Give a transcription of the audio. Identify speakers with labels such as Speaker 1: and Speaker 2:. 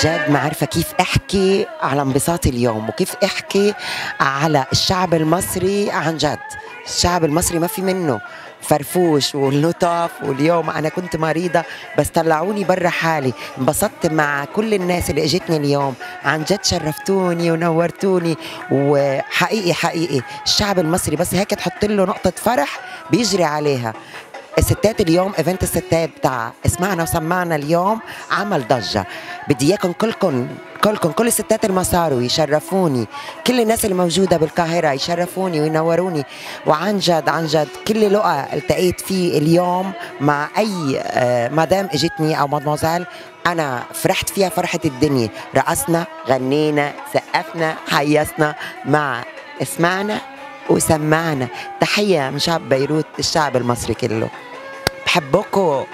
Speaker 1: جد ما عارفة كيف احكي على انبساطي اليوم وكيف احكي على الشعب المصري. عن جد الشعب المصري ما في منه، فرفوش واللطف. واليوم انا كنت مريضة بس طلعوني برا حالي، انبسطت مع كل الناس اللي اجتني اليوم. عن جد شرفتوني ونورتوني، وحقيقي حقيقي الشعب المصري بس هيك تحط له نقطة فرح بيجري عليها. الستات اليوم ايفنت الستات بتاع اسمعنا وسمعنا اليوم عمل ضجة. بدي اياكم كلكم كل الستات المصاروا يشرفوني، كل الناس الموجودة بالقاهرة يشرفوني وينوروني. وعن جد عن جد كل لقاء التقيت فيه اليوم مع اي مدام اجتني او مدموزيل انا فرحت فيها فرحة الدنيا. رقصنا، غنينا، سقفنا، حيصنا مع اسمعنا وسمعنا. تحية من شعب بيروت، الشعب المصري كله، بحبكم.